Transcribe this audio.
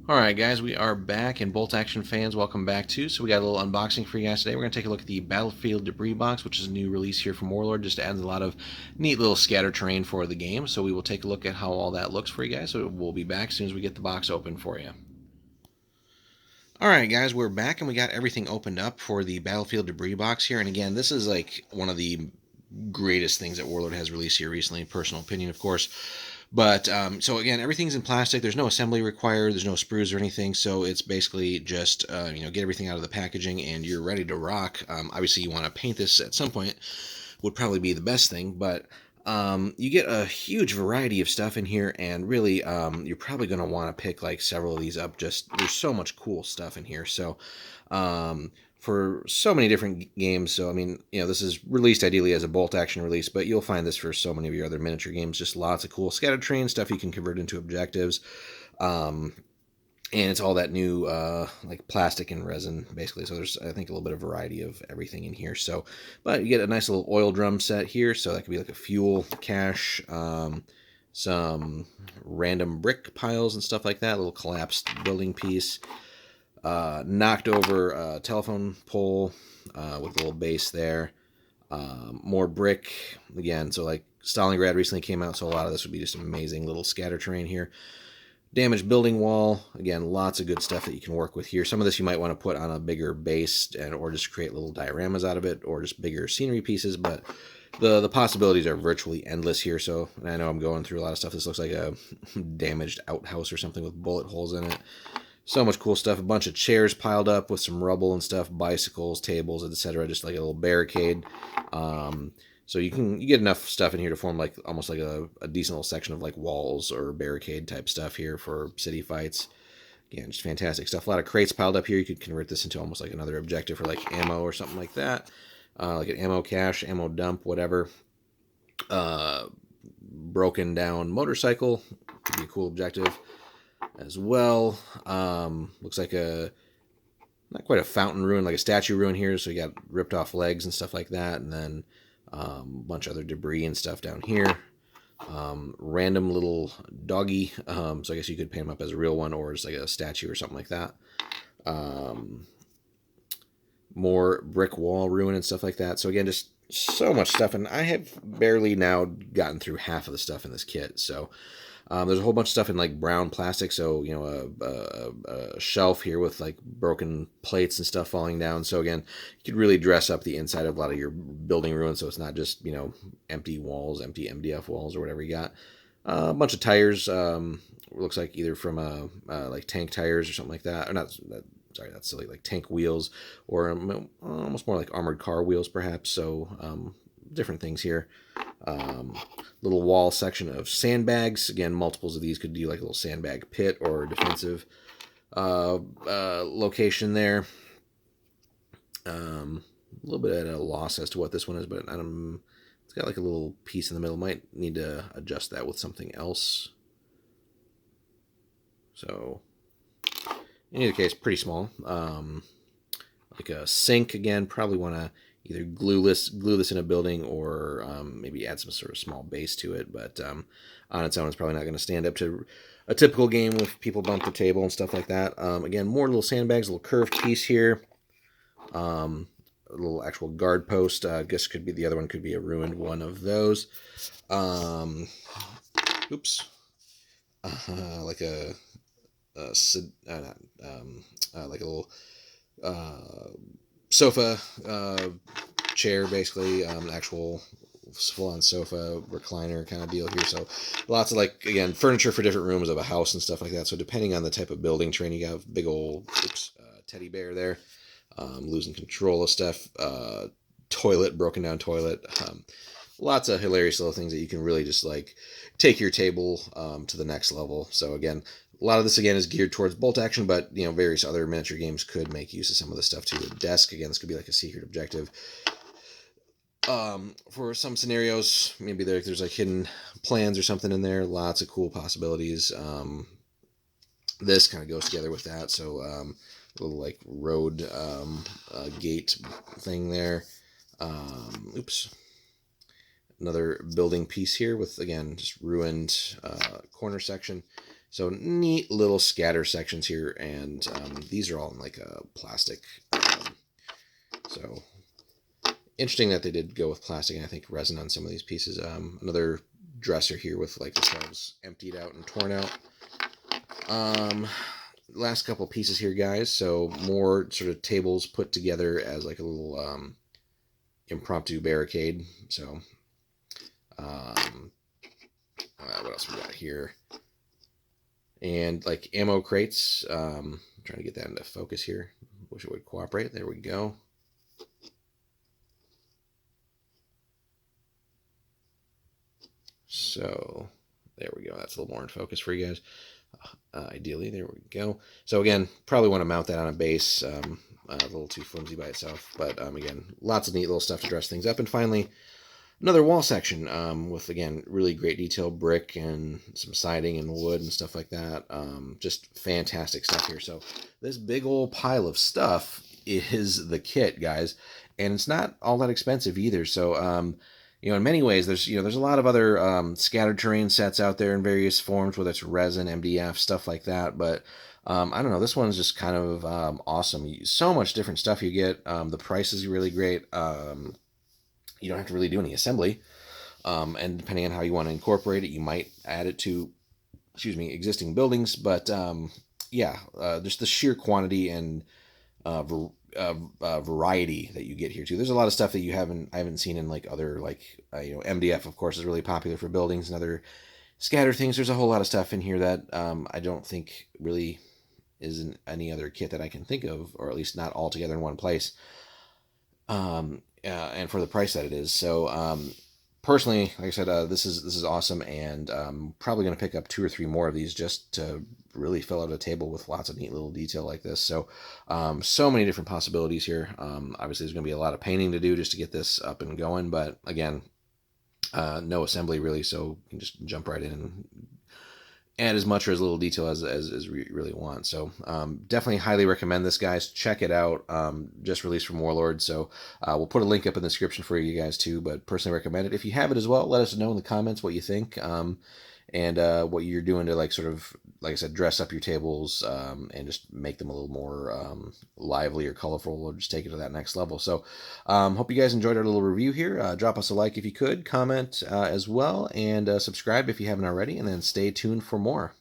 Alright guys, we are back, and Bolt Action fans, welcome back too. So we got a little unboxing for you guys today. We're going to take a look at the Battlefield Debris Box, which is a new release here from Warlord. Just adds a lot of neat little scatter terrain for the game. So we will take a look at how all that looks for you guys. So we'll be back as soon as we get the box open for you. Alright guys, we're back and we got everything opened up for the Battlefield Debris Box here. And again, this is like one of the greatest things that Warlord has released here recently, in personal opinion of course. But so again, everything's in plastic. There's no assembly required. There's no sprues or anything. So it's basically just get everything out of the packaging and you're ready to rock. Obviously, you want to paint this at some point. Would probably be the best thing, but you get a huge variety of stuff in here, and really, you're probably going to want to pick like several of these up. Just there's so much cool stuff in here. So. For so many different games. So, I mean, this is released ideally as a bolt action release, but you'll find this for so many of your other miniature games. Just lots of cool scattered terrain stuff you can convert into objectives. And it's all that new, like plastic and resin, basically. So there's, I think, a little bit of variety of everything in here. So, but you get a nice little oil drum set here. So that could be like a fuel cache, some random brick piles and stuff like that. A little collapsed building piece. Knocked over telephone pole with a little base there. More brick again. So like Stalingrad recently came out, so a lot of this would be just amazing little scatter terrain here. Damaged building wall. Again, lots of good stuff that you can work with here. Some of this you might want to put on a bigger base or just create little dioramas out of it, or just bigger scenery pieces. But the possibilities are virtually endless here. So I know I'm going through a lot of stuff. This looks like a damaged outhouse or something with bullet holes in it. So much cool stuff. A bunch of chairs piled up with some rubble and stuff, bicycles, tables, etc. Just like a little barricade. So you get enough stuff in here to form like almost like a decent little section of like walls or barricade type stuff here for city fights. Again, just fantastic stuff. A lot of crates piled up here. You could convert this into almost like another objective for like ammo or something like that. Like an ammo cache, ammo dump, whatever. Broken down motorcycle could be a cool objective as well. Looks like not quite a fountain ruin, like a statue ruin here. So you got ripped off legs and stuff like that, and then a bunch of other debris and stuff down here. Random little doggy. So I guess you could paint him up as a real one or just like a statue or something like that. More brick wall ruin and stuff like that. So again, just so much stuff, and I have barely now gotten through half of the stuff in this kit. So there's a whole bunch of stuff in like brown plastic, so a shelf here with like broken plates and stuff falling down. So again, you could really dress up the inside of a lot of your building ruins, so it's not just empty walls, empty MDF walls or whatever you got. A bunch of tires, looks like either from like tank tires or something like that, or not. Sorry, that's silly. Like tank wheels, or almost more like armored car wheels, perhaps. So different things here. Little wall section of sandbags. Again, multiples of these could do like a little sandbag pit or defensive location there. A little bit at a loss as to what this one is, but it's got like a little piece in the middle. Might need to adjust that with something else. So in either case, pretty small. Like a sink again. Probably want to either glue this in a building, or maybe add some sort of small base to it. But on its own, it's probably not going to stand up to a typical game with people bump the table and stuff like that. Again, more little sandbags, a little curved piece here. A little actual guard post. I guess the other one could be a ruined one of those. Oops. Like a like a little sofa chair, basically, actual full-on sofa recliner kind of deal here. So lots of, like, again, furniture for different rooms of a house and stuff like that. So depending on the type of building terrain, you got big old teddy bear there, losing control of stuff, broken down toilet. Lots of hilarious little things that you can really just like take your table to the next level. So again, a lot of this again is geared towards bolt action, but various other miniature games could make use of some of this stuff too. The desk, again, this could be like a secret objective. For some scenarios, maybe there's like hidden plans or something in there. Lots of cool possibilities. This kind of goes together with that. So a little like road gate thing there. Oops. Another building piece here with, again, just ruined corner section. So neat little scatter sections here, and these are all in like a plastic. So interesting that they did go with plastic and I think resin on some of these pieces. Another dresser here with like the shelves emptied out and torn out. Last couple pieces here, guys. So more sort of tables put together as like a little impromptu barricade. So what else we got here? And like ammo crates. I'm trying to get that into focus here. Wish it would cooperate. There we go. So there we go. That's a little more in focus for you guys. Ideally, there we go. So again, probably want to mount that on a base. A little too flimsy by itself, but again, lots of neat little stuff to dress things up. And finally, another wall section with again really great detail, brick and some siding and wood and stuff like that. Just fantastic stuff here. So this big old pile of stuff is the kit, guys, and it's not all that expensive either. So in many ways, there's a lot of other scattered terrain sets out there in various forms, whether it's resin, MDF, stuff like that. But I don't know, this one's just kind of awesome. So much different stuff you get. The price is really great. You don't have to really do any assembly. And depending on how you want to incorporate it, you might add it to, existing buildings. But just the sheer quantity and variety that you get here too. There's a lot of stuff that I haven't seen in like other MDF, of course, is really popular for buildings and other scatter things. There's a whole lot of stuff in here that I don't think really is in any other kit that I can think of, or at least not all together in one place. And for the price that it is. So personally, like I said, this is awesome, and probably going to pick up 2 or 3 more of these just to really fill out a table with lots of neat little detail like this. So so many different possibilities here. Obviously, there's going to be a lot of painting to do just to get this up and going, but again, no assembly really, so you can just jump right in and add as much or as little detail as we really want. So definitely highly recommend this, guys. Check it out. Just released from Warlord, so we'll put a link up in the description for you guys too, but personally recommend it. If you have it as well, let us know in the comments what you think, and what you're doing to like sort of, like I said, dress up your tables and just make them a little more lively or colorful, or just take it to that next level. So hope you guys enjoyed our little review here. Drop us a like if you could, comment as well, and subscribe if you haven't already, and then stay tuned for more.